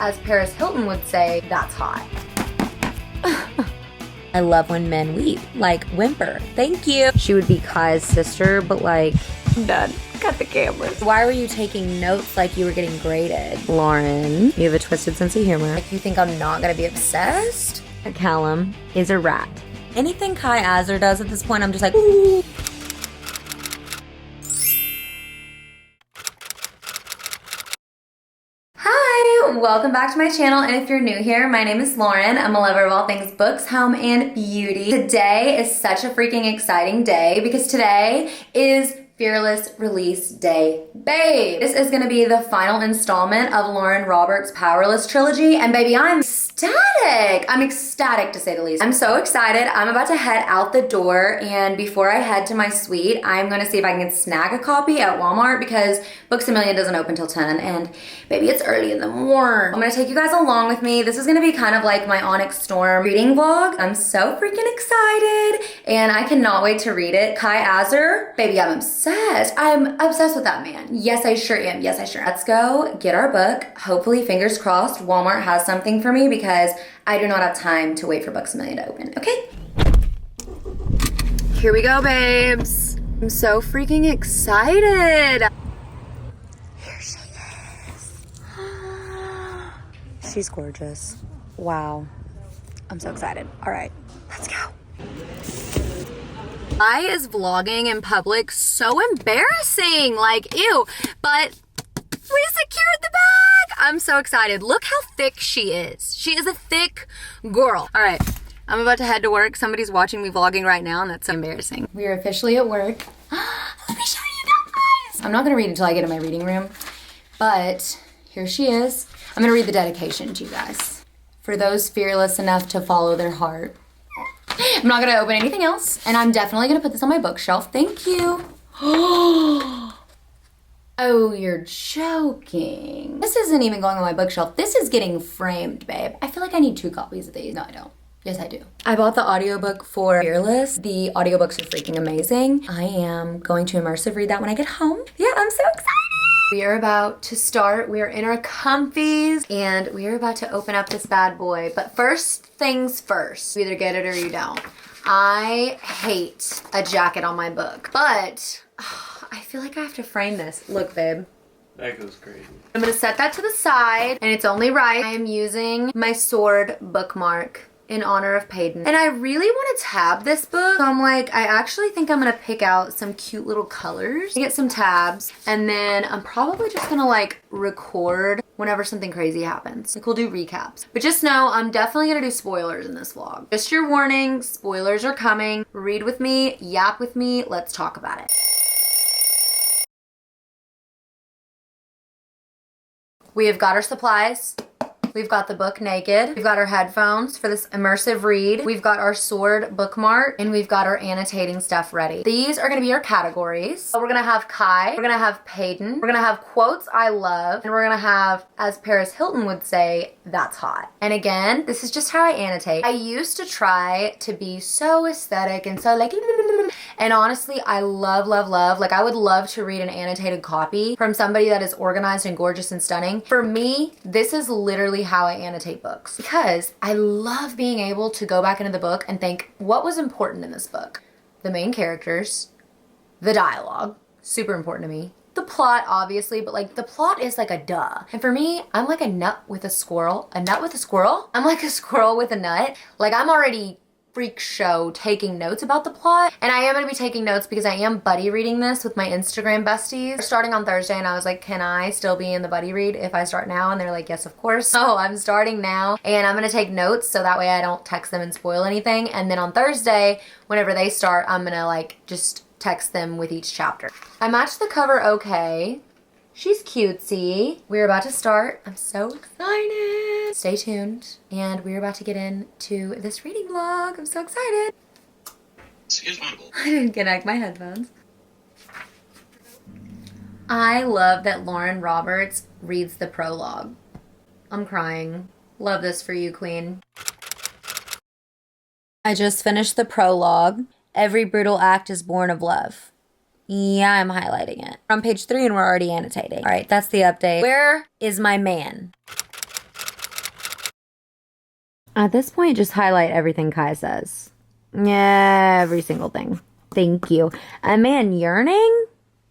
as Paris Hilton would say, that's hot. I love when men weep, like whimper. Thank you. She would be Kai's sister, but like, I'm done. Cut the cameras. Why were you taking notes like you were getting graded? Lauren, you have a twisted sense of humor. Like you think I'm not gonna be obsessed? Callum is a rat. Anything Kai Azer does at this point, I'm just like, ooh. Welcome back to my channel, and if you're new here, my name is Lauren. I'm a lover of all things books, home, and beauty. Today is such a freaking exciting day because today is Fearless Release Day, babe. This is gonna be the final installment of Lauren Roberts' Powerless trilogy, and baby, I'm ecstatic. I'm ecstatic to say the least. I'm so excited. I'm about to head out the door, and before I head to my suite, I'm gonna see if I can snag a copy at Walmart because Books A Million doesn't open till 10, and baby, it's early in the morning. I'm gonna take you guys along with me. This is gonna be kind of like my Onyx Storm reading vlog. I'm so freaking excited, and I cannot wait to read it. Kai Azer, baby, I'm obsessed. I'm obsessed with that man. Yes, I sure am. Yes, I sure am. Let's go get our book. Hopefully, fingers crossed, Walmart has something for me because I do not have time to wait for Books A Million to open, okay? Here we go, babes. I'm so freaking excited. Here she is. She's gorgeous. Wow. I'm so excited. All right, let's go. I is vlogging in public, so embarrassing, like ew, but we secured the bag. I'm so excited. Look how thick she is. She is a thick girl. All right, I'm about to head to work. Somebody's watching me vlogging right now, and that's so embarrassing. We are officially at work. Let me show you guys. I'm not gonna read until I get in my reading room, but here she is. I'm gonna read the dedication to you guys. For those fearless enough to follow their heart. I'm not gonna open anything else, and I'm definitely gonna put this on my bookshelf. Thank you. Oh, you're joking. This isn't even going on my bookshelf. This is getting framed, babe. I feel like I need 2 copies of these. No, I don't. Yes, I do. I bought the audiobook for Fearless. The audiobooks are freaking amazing. I am going to immersive read that when I get home. Yeah, I'm so excited. We are about to start. We are in our comfies, and we are about to open up this bad boy. But first things first, you either get it or you don't. I hate a jacket on my book, but I feel like I have to frame this. Look, babe. That goes crazy. I'm gonna set that to the side, and it's only right. I am using my sword bookmark in honor of Peyton. And I really want to tab this book. So I'm like, I actually think I'm gonna pick out some cute little colors, get some tabs, and then I'm probably just gonna like record whenever something crazy happens. Like we'll do recaps. But just know, I'm definitely gonna do spoilers in this vlog. Just your warning, spoilers are coming. Read with me, yap with me, let's talk about it. We have got our supplies. We've got the book naked. We've got our headphones for this immersive read. We've got our sword bookmark, and we've got our annotating stuff ready. These are gonna be our categories. So we're gonna have Kai, we're gonna have Peyton, we're gonna have quotes I love, and we're gonna have, as Paris Hilton would say, that's hot. And again, this is just how I annotate. I used to try to be so aesthetic and so like, and honestly, I love, like I would love to read an annotated copy from somebody that is organized and gorgeous and stunning. For me, this is literally how I annotate books because I love being able to go back into the book and think, what was important in this book? The main characters, the dialogue, super important to me. The plot, obviously, but like the plot is like a duh. And for me, I'm like a nut with a squirrel. A nut with a squirrel? I'm like a squirrel with a nut. Like I'm already freak show taking notes about the plot, and I am going to be taking notes because I am buddy reading this with my Instagram besties. We're starting on Thursday, and I was like, can I still be in the buddy read if I start now? And they're like, yes, of course. So I'm starting now, and I'm going to take notes so that way I don't text them and spoil anything. And then on Thursday, whenever they start, I'm going to like just text them with each chapter. I matched the cover okay. She's cutesy. We're about to start. I'm so excited. Stay tuned. And we're about to get into this reading vlog. I'm so excited. I didn't connect my headphones. I love that Lauren Roberts reads the prologue. I'm crying. Love this for you, queen. I just finished the prologue. Every brutal act is born of love. Yeah, I'm highlighting it. We're on page 3 and we're already annotating. All right, that's the update. Where is my man? At this point, just highlight everything Kai says. Yeah, every single thing. Thank you. A man yearning?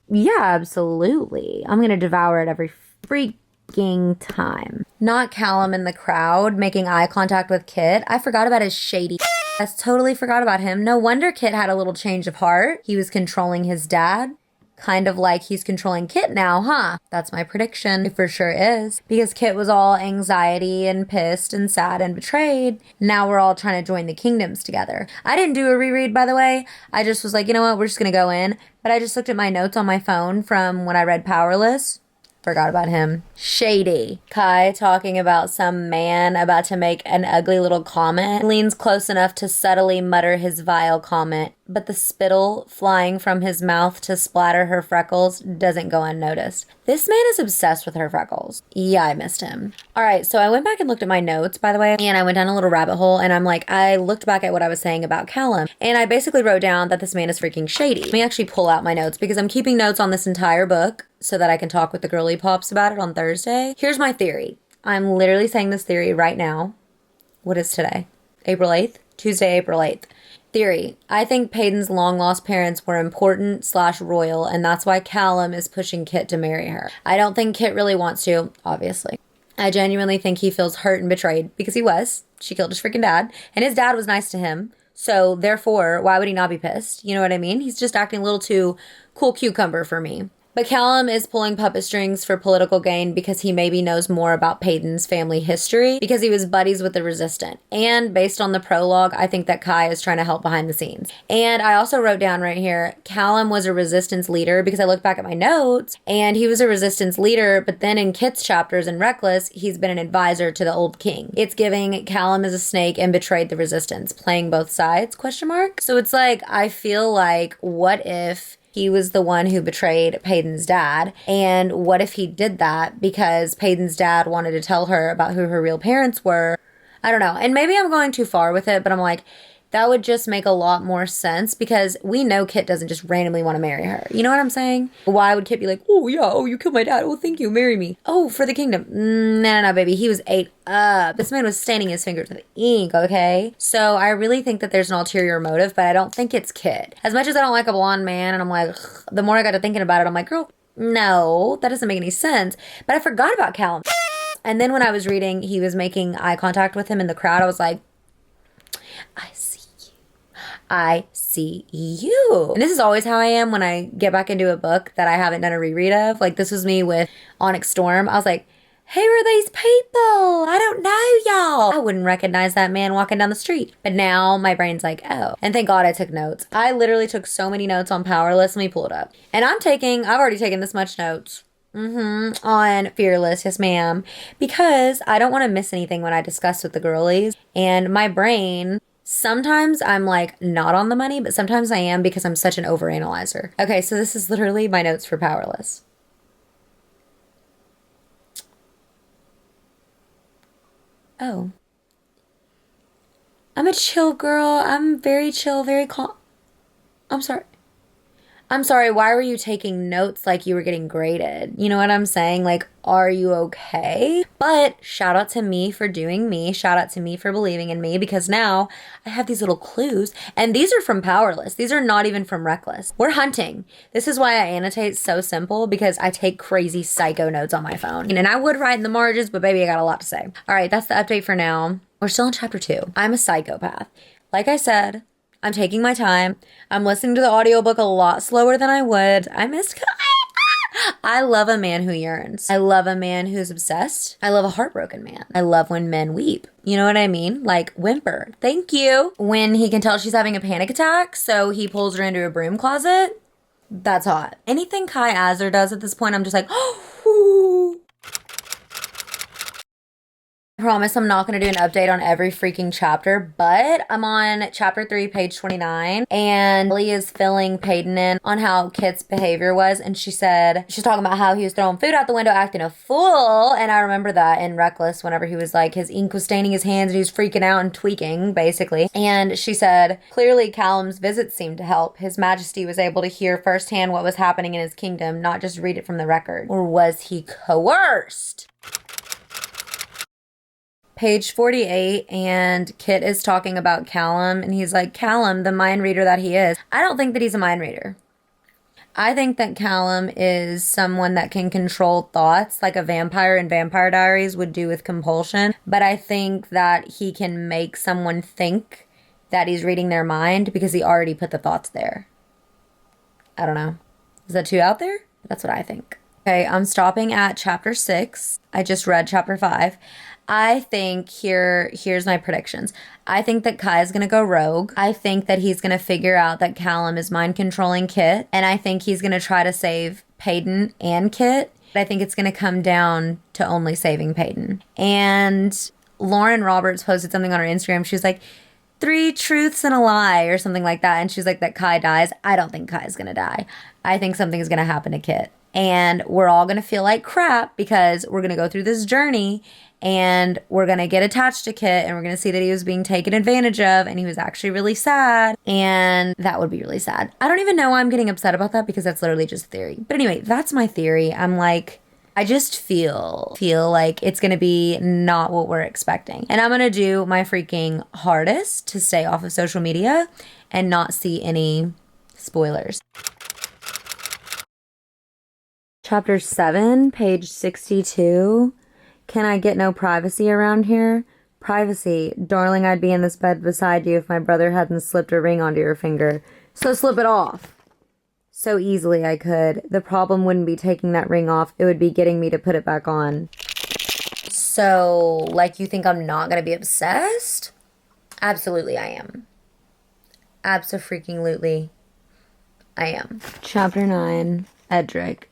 Yeah, absolutely. I'm gonna devour it every freaking time. Not Callum in the crowd making eye contact with Kit. I forgot about his shady ass. Totally forgot about him. No wonder Kit had a little change of heart. He was controlling his dad. Kind of like he's controlling Kit now, huh? That's my prediction. It for sure is. Because Kit was all anxiety and pissed and sad and betrayed. Now we're all trying to join the kingdoms together. I didn't do a reread, by the way. I just was like, you know what? We're just going to go in. But I just looked at my notes on my phone from when I read Powerless. Forgot about him. Shady. Kai talking about some man about to make an ugly little comment. Leans close enough to subtly mutter his vile comment, but the spittle flying from his mouth to splatter her freckles doesn't go unnoticed. This man is obsessed with her freckles. Yeah, I missed him. All right, so I went back and looked at my notes, by the way, and I went down a little rabbit hole, and I looked back at what I was saying about Callum, and I basically wrote down that this man is freaking shady. Let me actually pull out my notes because I'm keeping notes on this entire book so that I can talk with the girly pops about it on Thursday. Here's my theory. I'm literally saying this theory right now. What is today? April 8th? Tuesday, April 8th. Theory. I think Peyton's long-lost parents were important/royal, and that's why Callum is pushing Kit to marry her. I don't think Kit really wants to, obviously. I genuinely think he feels hurt and betrayed because he was. She killed his freaking dad, and his dad was nice to him. So, therefore, why would he not be pissed? You know what I mean? He's just acting a little too cool cucumber for me. But Callum is pulling puppet strings for political gain because he maybe knows more about Peyton's family history because he was buddies with the resistant. And based on the prologue, I think that Kai is trying to help behind the scenes. And I also wrote down right here, Callum was a resistance leader because I looked back at my notes and he was a resistance leader, but then in Kit's chapters in Reckless, he's been an advisor to the old king. It's giving Callum is a snake and betrayed the resistance, playing both sides, question mark. So it's like, I feel like, what if he was the one who betrayed Peyton's dad? And what if he did that because Peyton's dad wanted to tell her about who her real parents were? I don't know. And maybe I'm going too far with it, but I'm like, that would just make a lot more sense because we know Kit doesn't just randomly want to marry her. You know what I'm saying? Why would Kit be like, oh yeah, oh you killed my dad, oh thank you, marry me. Oh, for the kingdom. No, baby, he was ate up. This man was staining his fingers with ink, okay? So I really think that there's an ulterior motive, but I don't think it's Kit. As much as I don't like a blonde man, and I'm like, ugh, the more I got to thinking about it, I'm like, girl, no, that doesn't make any sense. But I forgot about Callum. And then when I was reading, he was making eye contact with him in the crowd, I was like, I see you. And this is always how I am when I get back into a book that I haven't done a reread of. Like this was me with Onyx Storm. I was like, who are these people? I don't know y'all. I wouldn't recognize that man walking down the street. But now my brain's like, oh. And thank God I took notes. I literally took so many notes on Powerless. Let me pull it up. And I've already taken this much notes. On Fearless, yes ma'am. Because I don't want to miss anything when I discuss with the girlies. And my brain, sometimes I'm like not on the money, but sometimes I am because I'm such an overanalyzer. Okay, so this is literally my notes for Powerless. Oh. I'm a chill girl. I'm very chill, very calm. I'm sorry, why were you taking notes like you were getting graded? You know what I'm saying? Like, are you okay? But shout out to me for doing me. Shout out to me for believing in me because now I have these little clues. And these are from Powerless. These are not even from Reckless. We're hunting. This is why I annotate so simple because I take crazy psycho notes on my phone. And I would write in the margins, but baby, I got a lot to say. All right, that's the update for now. We're still in chapter 2. I'm a psychopath. Like I said, I'm taking my time. I'm listening to the audiobook a lot slower than I would. I missed Kai. I love a man who yearns. I love a man who's obsessed. I love a heartbroken man. I love when men weep. You know what I mean? Like whimper. Thank you. When he can tell she's having a panic attack, so he pulls her into a broom closet. That's hot. Anything Kai Azer does at this point, I'm just like, oh. I promise I'm not going to do an update on every freaking chapter, but I'm on chapter 3, page 29, and Lee is filling Peyton in on how Kit's behavior was, and she's talking about how he was throwing food out the window acting a fool, and I remember that in Reckless whenever he was like, his ink was staining his hands and he was freaking out and tweaking, basically, and she said, clearly Callum's visits seemed to help. His Majesty was able to hear firsthand what was happening in his kingdom, not just read it from the record. Or was he coerced? Page 48, and Kit is talking about Callum, and he's like, Callum, the mind reader that he is. I don't think that he's a mind reader. I think that Callum is someone that can control thoughts like a vampire in Vampire Diaries would do with compulsion. But I think that he can make someone think that he's reading their mind because he already put the thoughts there. I don't know. Is that too out there? That's what I think. Okay, I'm stopping at chapter 6. I just read chapter 5. I think here's my predictions. I think that Kai is going to go rogue. I think that he's going to figure out that Callum is mind controlling Kit. And I think he's going to try to save Peyton and Kit. I think it's going to come down to only saving Peyton. And Lauren Roberts posted something on her Instagram. She was like, 3 truths and a lie or something like that. And she's like, that Kai dies. I don't think Kai is going to die. I think something is going to happen to Kit. And we're all going to feel like crap because we're going to go through this journey and we're going to get attached to Kit and we're going to see that he was being taken advantage of and he was actually really sad. And that would be really sad. I don't even know why I'm getting upset about that because that's literally just theory. But anyway, that's my theory. I'm like, I just feel like it's going to be not what we're expecting. And I'm going to do my freaking hardest to stay off of social media and not see any spoilers. Chapter 7, page 62. Can I get no privacy around here? Privacy. Darling, I'd be in this bed beside you if my brother hadn't slipped a ring onto your finger. So slip it off. So easily I could. The problem wouldn't be taking that ring off. It would be getting me to put it back on. So, like, you think I'm not going to be obsessed? Absolutely I am. Abso-freaking-lutely I am. Chapter 9, Edric.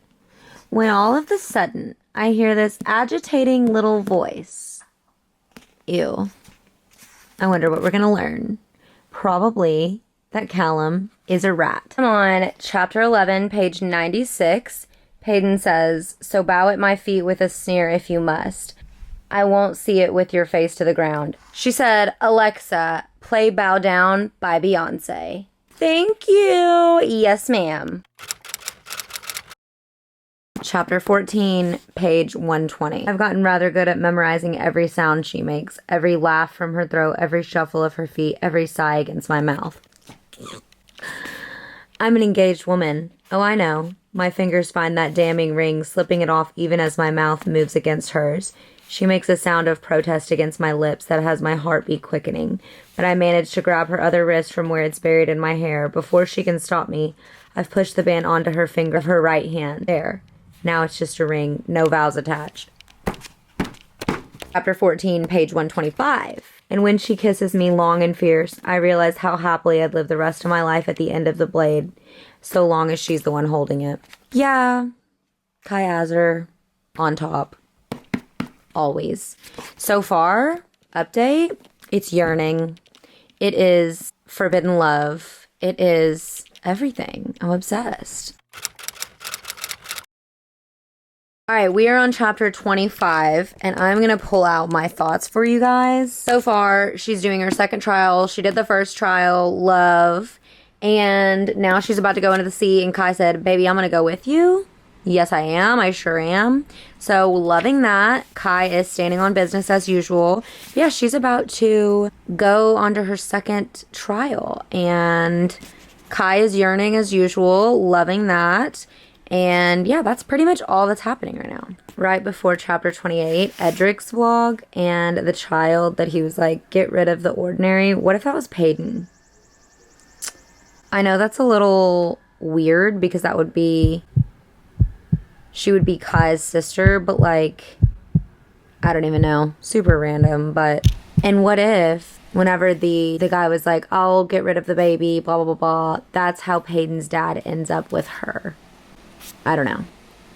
When all of a sudden, I hear this agitating little voice. Ew. I wonder what we're going to learn. Probably that Callum is a rat. I'm on chapter 11, page 96. Peyton says, so bow at my feet with a sneer if you must. I won't see it with your face to the ground. She said, Alexa, play Bow Down by Beyonce. Thank you. Yes, ma'am. Chapter 14, page 120. I've gotten rather good at memorizing every sound she makes, every laugh from her throat, every shuffle of her feet, every sigh against my mouth. I'm an engaged woman. Oh, I know. My fingers find that damning ring, slipping it off even as my mouth moves against hers. She makes a sound of protest against my lips that has my heartbeat quickening, but I manage to grab her other wrist from where it's buried in my hair. Before she can stop me, I've pushed the band onto her finger of her right hand. There. Now it's just a ring, no vows attached. Chapter 14, page 125. And when she kisses me long and fierce, I realize how happily I'd live the rest of my life at the end of the blade, so long as she's the one holding it. Yeah, Kai Azer, on top. Always. So far, update, it's yearning. It is forbidden love. It is everything. I'm obsessed. All right, we are on chapter 25, and I'm going to pull out my thoughts for you guys. So far, she's doing her second trial. She did the first trial, love, and now she's about to go into the sea, and Kai said, baby, I'm going to go with you. Yes, I am. I sure am. So, loving that. Kai is standing on business as usual. Yeah, she's about to go onto her second trial, and Kai is yearning as usual, loving that. And yeah, that's pretty much all that's happening right now. Right before chapter 28, Edric's vlog and the child that he was like, get rid of the ordinary. What if that was Peyton? I know that's a little weird because that would be, she would be Kai's sister, but like, I don't even know. Super random, but, and what if whenever the guy was like, I'll get rid of the baby, blah, blah, blah, blah. That's how Peyton's dad ends up with her. I don't know.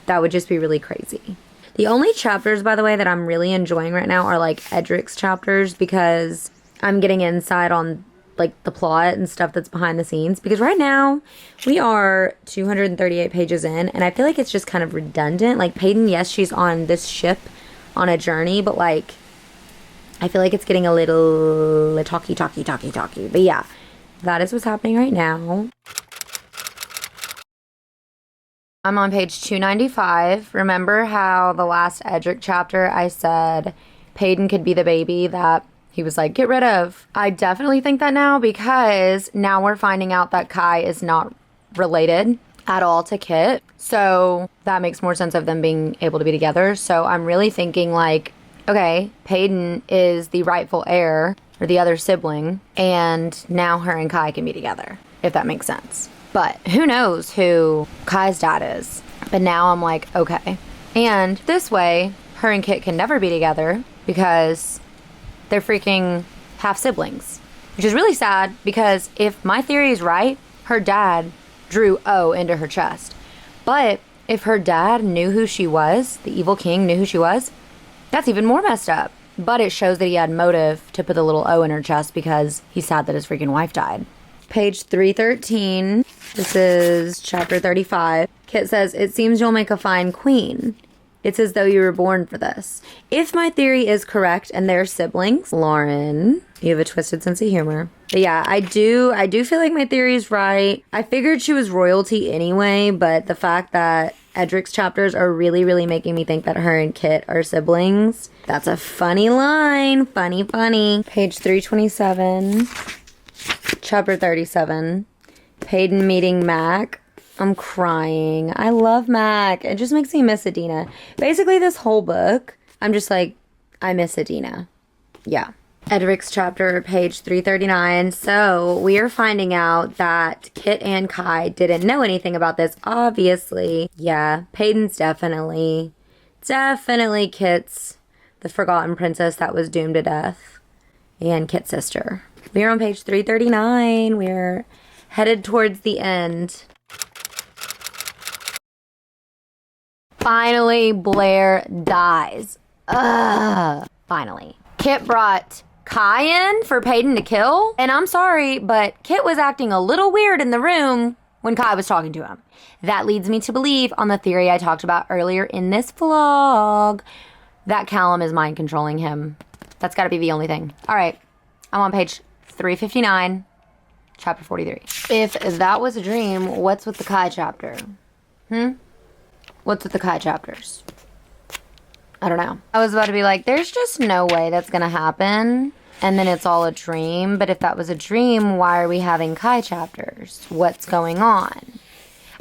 That would just be really crazy. The only chapters, by the way, that I'm really enjoying right now are like Edric's chapters because I'm getting insight on like the plot and stuff that's behind the scenes. Because right now we are 238 pages in and I feel like it's just kind of redundant. Like Peyton, yes, she's on this ship on a journey, but like I feel like it's getting a little talky. But yeah, that is what's happening right now. I'm on page 295. Remember how the last Edric chapter I said Peyton could be the baby that he was like, get rid of. I definitely think that now, because now we're finding out that Kai is not related at all to Kit. So that makes more sense of them being able to be together. So I'm really thinking like, okay, Peyton is the rightful heir or the other sibling, and now her and Kai can be together, if that makes sense. But who knows who Kai's dad is. But now I'm like, okay. And this way, her and Kit can never be together because they're freaking half siblings. Which is really sad, because if my theory is right, her dad drew O into her chest. But if her dad knew who she was, the evil king knew who she was, that's even more messed up. But it shows that he had motive to put the little O in her chest because he's sad that his freaking wife died. Page 313. This is chapter 35. Kit says, it seems you'll make a fine queen. It's as though you were born for this. If my theory is correct and they're siblings, Lauren, you have a twisted sense of humor. But yeah, I do feel like my theory is right. I figured she was royalty anyway, but the fact that Edric's chapters are really, really making me think that her and Kit are siblings. That's a funny line. Funny, funny. Page 327. Chapter 37. Peyton meeting Mac. I'm crying. I love Mac. It just makes me miss Adina. Basically, this whole book, I'm just like, I miss Adina. Yeah. Edric's chapter, page 339. So we are finding out that Kit and Kai didn't know anything about this, obviously. Yeah, Peyton's definitely Kit's the forgotten princess that was doomed to death. And Kit's sister. We are on page 339. We're headed towards the end. Finally, Blair dies. Ugh. Finally. Kit brought Kai in for Peyton to kill. And I'm sorry, but Kit was acting a little weird in the room when Kai was talking to him. That leads me to believe, on the theory I talked about earlier in this vlog, that Callum is mind controlling him. That's got to be the only thing. All right. I'm on page 359, chapter 43. If that was a dream, what's with the Kai chapter? What's with the Kai chapters? I don't know. I was about to be like, there's just no way that's going to happen. And then it's all a dream. But if that was a dream, why are we having Kai chapters? What's going on?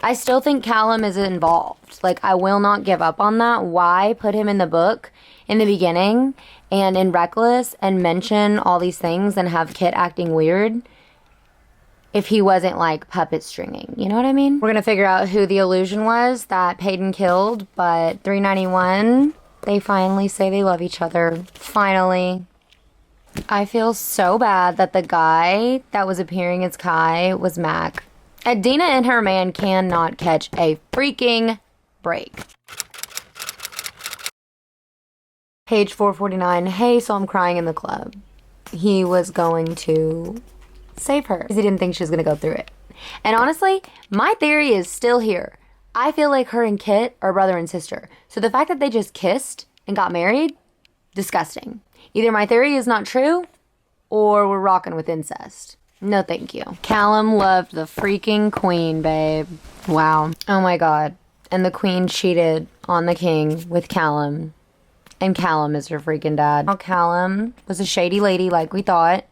I still think Callum is involved. Like, I will not give up on that. Why put him in the book in the beginning and in Reckless and mention all these things and have Kit acting weird if he wasn't, like, puppet stringing? You know what I mean? We're going to figure out who the illusion was that Peyton killed. But 391, they finally say they love each other. Finally. I feel so bad that the guy that was appearing as Kai was Mac. Adina and her man cannot catch a freaking break. Page 449. Hey, so I'm crying in the club. He was going to save her because he didn't think she was going to go through it. And honestly, my theory is still here. I feel like her and Kit are brother and sister. So the fact that they just kissed and got married, disgusting. Either my theory is not true or we're rocking with incest. No, thank you. Callum loved the freaking queen, babe. Wow. Oh my god. And the queen cheated on the king with Callum. And Callum is her freaking dad. Now, Callum was a shady lady like we thought.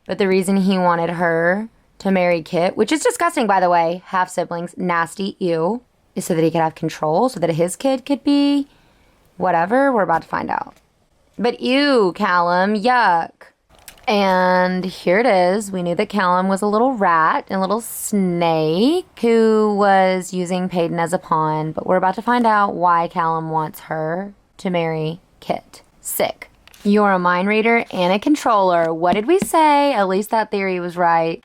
But the reason he wanted her to marry Kit, which is disgusting, by the way, half siblings, nasty, ew, is so that he could have control, so that his kid could be whatever. We're about to find out. But ew, Callum, yuck. And here it is. We knew that Callum was a little rat, a little snake who was using Peyton as a pawn. But we're about to find out why Callum wants her to marry Kit. Sick. You're a mind reader and a controller. What did we say? At least that theory was right.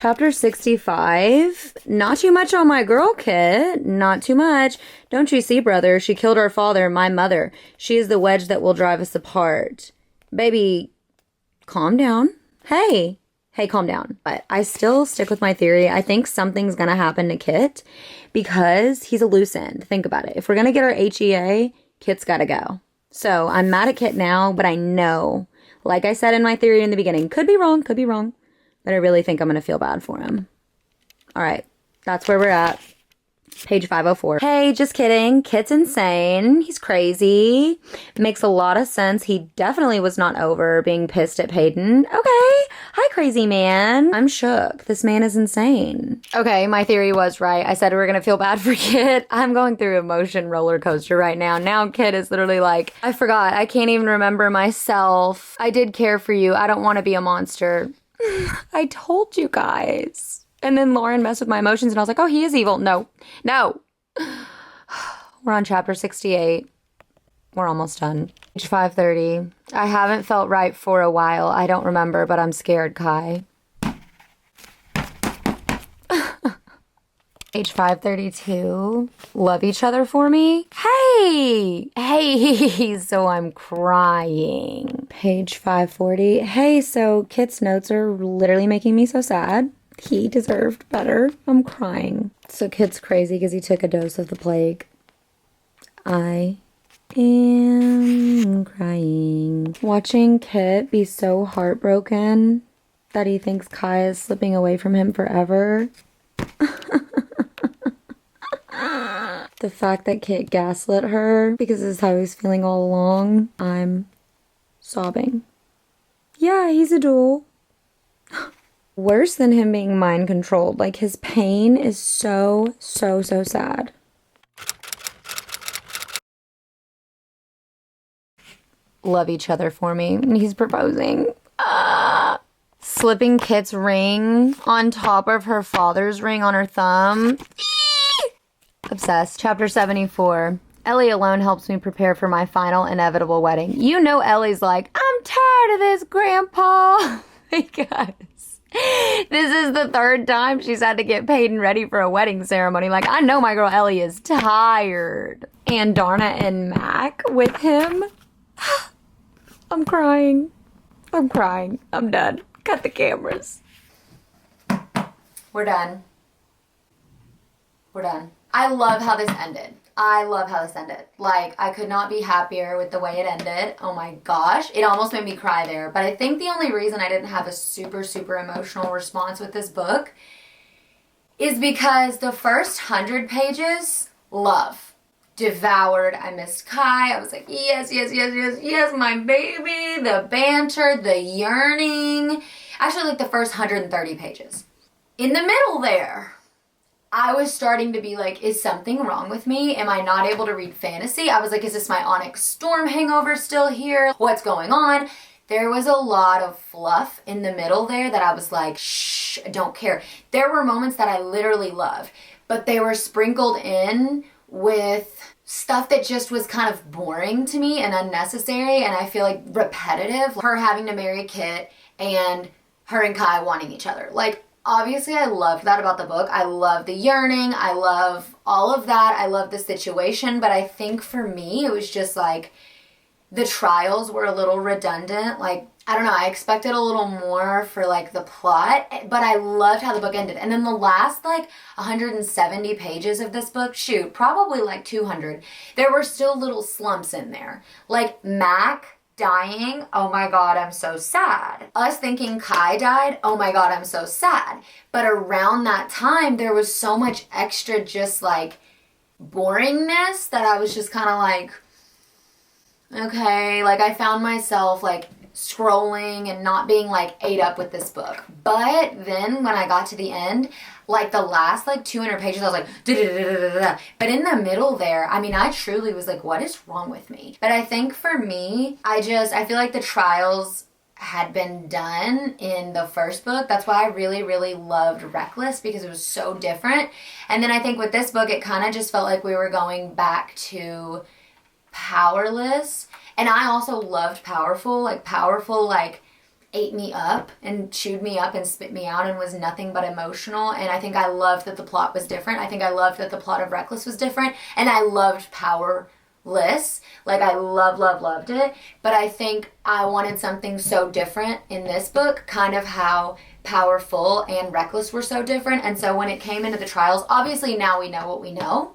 Chapter 65. Not too much on my girl, Kit. Not too much. Don't you see, brother? She killed our father, my mother. She is the wedge that will drive us apart. Baby, calm down. Hey, calm down. But I still stick with my theory. I think something's going to happen to Kit because he's a loose end. Think about it. If we're going to get our HEA, Kit's got to go. So I'm mad at Kit now, but I know, like I said in my theory in the beginning, could be wrong. But I really think I'm going to feel bad for him. All right. That's where we're at. Page 504. Hey, just kidding. Kit's insane. He's crazy. Makes a lot of sense. He definitely was not over being pissed at Peyton. Okay. Hi, crazy man. I'm shook. This man is insane. Okay, my theory was right. I said we were going to feel bad for Kit. I'm going through emotion roller coaster right now. Now Kit is literally like, I forgot. I can't even remember myself. I did care for you. I don't want to be a monster. I told you guys. And then Lauren messed with my emotions and I was like, oh, he is evil. No. We're on chapter 68. We're almost done. Page 530. I haven't felt right for a while. I don't remember, but I'm scared, Kai. Page 532. Love each other for me? Hey, so I'm crying. Page 540. Hey, so Kit's notes are literally making me so sad. He deserved better. I'm crying. So Kit's crazy because he took a dose of the plague. I am crying. Watching Kit be so heartbroken that he thinks Kai is slipping away from him forever. The fact that Kit gaslit her because this is how he's feeling all along. I'm sobbing. Yeah, he's a doll. Worse than him being mind controlled. Like, his pain is so sad. Love each other for me. And he's proposing. Slipping Kit's ring on top of her father's ring on her thumb. Obsessed. Chapter 74. Ellie alone helps me prepare for my final inevitable wedding. You know Ellie's like, I'm tired of this, Grandpa. Because this is the third time she's had to get Peyton ready for a wedding ceremony. Like, I know my girl Ellie is tired. And Darna and Mac with him. I'm crying. I'm done. Cut the cameras. We're done. I love how this ended. Like, I could not be happier with the way it ended. Oh my gosh. It almost made me cry there. But I think the only reason I didn't have a super emotional response with this book is because the first 100 pages, love. Devoured. I missed Kai. I was like, yes, my baby. The banter, the yearning. Actually, like the first 130 pages. In the middle there, I was starting to be like, is something wrong with me? Am I not able to read fantasy? I was like, is this my Onyx Storm hangover still here? What's going on? There was a lot of fluff in the middle there that I was like, shh, I don't care. There were moments that I literally loved, but they were sprinkled in with stuff that just was kind of boring to me and unnecessary, and I feel like repetitive. Her having to marry Kit and her and Kai wanting each other. Like, obviously, I loved that about the book. I love the yearning. I love all of that. I love the situation. But I think for me, it was just like the trials were a little redundant. Like, I don't know. I expected a little more for like the plot. But I loved how the book ended. And then the last like 170 pages of this book, shoot, probably like 200, there were still little slumps in there. Like Mac dying, oh my god, I'm so sad. Us thinking Kai died, oh my god, I'm so sad. But around that time, there was so much extra just like boringness that I was just kind of like, okay, like I found myself like scrolling and not being like ate up with this book. But then when I got to the end, like the last like 200 pages, I was like, da-da-da-da-da-da. But in the middle there, I mean, I truly was like, what is wrong with me? But I think for me, I feel like the trials had been done in the first book. That's why I really loved Reckless, because it was so different. And then I think with this book, it kind of just felt like we were going back to Powerless. And I also loved Powerful. Like Powerful, like ate me up and chewed me up and spit me out and was nothing but emotional. And I think I loved that the plot was different. I think I loved that the plot of Reckless was different. And I loved Powerless. Like I loved it. But I think I wanted something so different in this book, kind of how Powerful and Reckless were so different. And so when it came into the trials, obviously now we know what we know.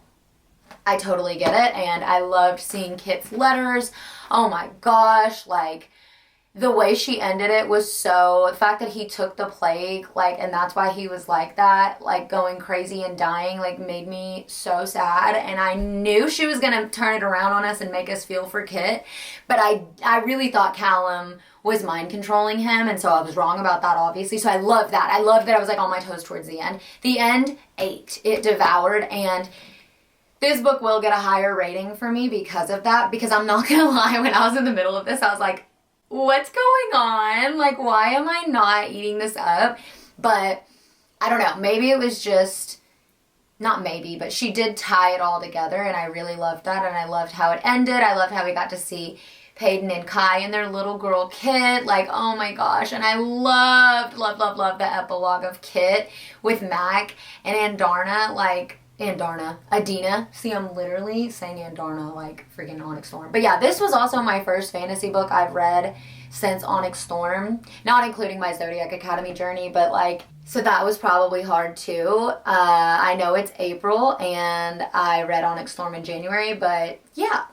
I totally get it. And I loved seeing Kit's letters. Oh my gosh, like the way she ended it was so, the fact that he took the plague, like, and that's why he was like that, like going crazy and dying, like made me so sad. And I knew she was gonna turn it around on us and make us feel for Kit, but I really thought Callum was mind controlling him, and so I was wrong about that, obviously. So I love that. I love that I was like on my toes towards the end. The end ate, it devoured, and this book will get a higher rating for me because of that, because I'm not gonna lie, when I was in the middle of this, I was like, what's going on? Like, why am I not eating this up? But I don't know, maybe it was just, not maybe, but she did tie it all together, and I really loved that, and I loved how it ended. I loved how we got to see Peyton and Kai and their little girl Kit, like, oh my gosh. And I loved the epilogue of Kit with Mac and Andarna, like, Adina. See, I'm literally saying Andarna like freaking Onyx Storm. But yeah, this was also my first fantasy book I've read since Onyx Storm, not including my Zodiac Academy journey, but like, so that was probably hard too. I know it's April and I read Onyx Storm in January, but yeah,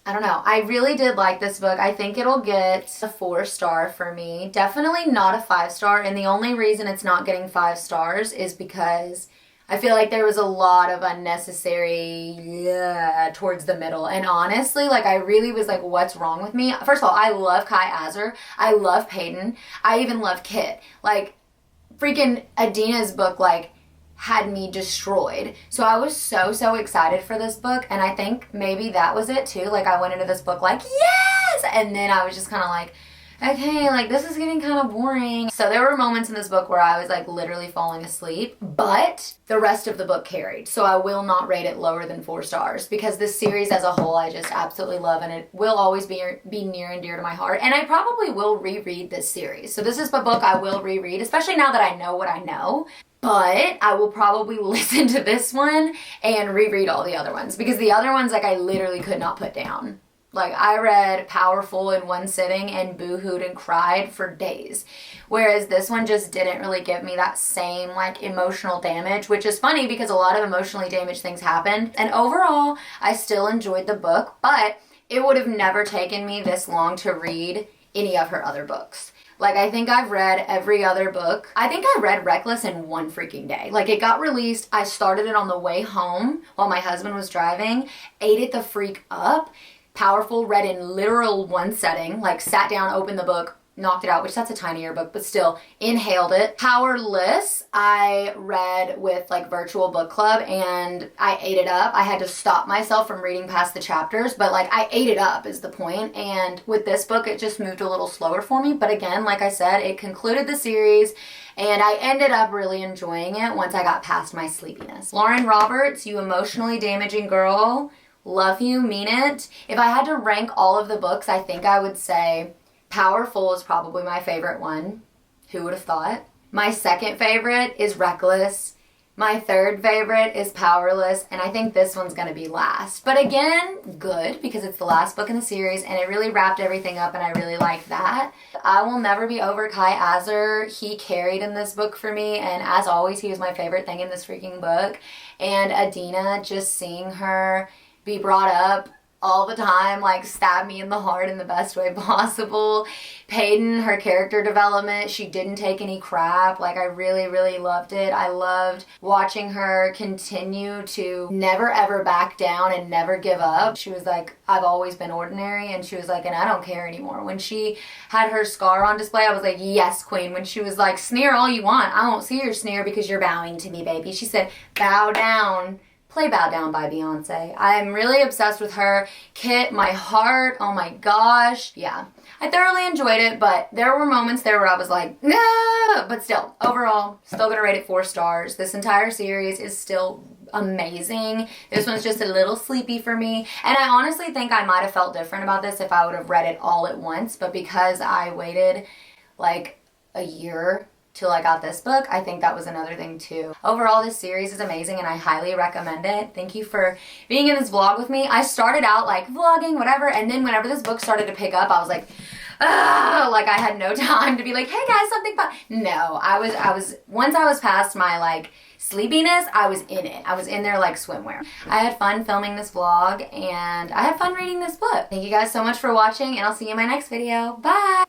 I don't know. I really did like this book. I think it'll get a 4-star for me. Definitely not a 5-star, and the only reason it's not getting 5 stars is because I feel like there was a lot of unnecessary towards the middle. And honestly, like, I really was like, what's wrong with me? First of all, I love Kai Azer. I love Peyton. I even love Kit. Like, freaking Adina's book, like, had me destroyed. So I was so excited for this book, and I think maybe that was it too. Like, I went into this book like, yes! And then I was just kind of like, okay, like, this is getting kind of boring. So there were moments in this book where I was like literally falling asleep, but the rest of the book carried. So I will not rate it lower than 4 stars, because this series as a whole I just absolutely love, and it will always be near and dear to my heart. And I probably will reread this series. So this is a book I will reread, especially now that I know what I know. But I will probably listen to this one and reread all the other ones, because the other ones, like, I literally could not put down. Like, I read Powerful in one sitting and boo-hooed and cried for days. Whereas this one just didn't really give me that same, like, emotional damage, which is funny because a lot of emotionally damaged things happened. And overall, I still enjoyed the book, but it would have never taken me this long to read any of her other books. Like, I think I've read every other book. I think I read Reckless in one freaking day. Like, it got released, I started it on the way home while my husband was driving, ate it the freak up. Powerful, read in literal one setting, like sat down, opened the book, knocked it out, which that's a tinier book, but still inhaled it. Powerless, I read with like virtual book club, and I ate it up. I had to stop myself from reading past the chapters, but like I ate it up is the point. And with this book, it just moved a little slower for me. But again, like I said, it concluded the series, and I ended up really enjoying it once I got past my sleepiness. Lauren Roberts, you emotionally damaging girl. Love you, mean it. If I had to rank all of the books, I think I would say Powerful is probably my favorite one. Who would have thought? My second favorite is Reckless. My third favorite is Powerless, and I think this one's gonna be last. But again, good, because it's the last book in the series, and it really wrapped everything up, and I really like that. I will never be over Kai Azer. He carried in this book for me, and as always, he was my favorite thing in this freaking book. And Adina, just seeing her be brought up all the time, like, stab me in the heart in the best way possible. Peyton, her character development, she didn't take any crap. Like, I really loved it. I loved watching her continue to never ever back down and never give up. She was like, I've always been ordinary, and she was like, and I don't care anymore. When she had her scar on display, I was like, yes, queen. When she was like, sneer all you want, I won't see your sneer because you're bowing to me, baby. She said, bow down. Play Bow Down by Beyonce. I'm really obsessed with her. Kit, my heart, oh my gosh. Yeah, I thoroughly enjoyed it, but there were moments there where I was like, no, but still, overall, still gonna rate it 4 stars. This entire series is still amazing. This one's just a little sleepy for me, and I honestly think I might have felt different about this if I would have read it all at once, but because I waited like a year till I got this book, I think that was another thing too. Overall, this series is amazing and I highly recommend it. Thank you for being in this vlog with me. I started out like vlogging, whatever, and then whenever this book started to pick up, I was like, ah, like I had no time to be like, hey guys, something fun. No, I was, once I was past my like sleepiness, I was in it. I was in there like swimwear. I had fun filming this vlog, and I had fun reading this book. Thank you guys so much for watching, and I'll see you in my next video. Bye!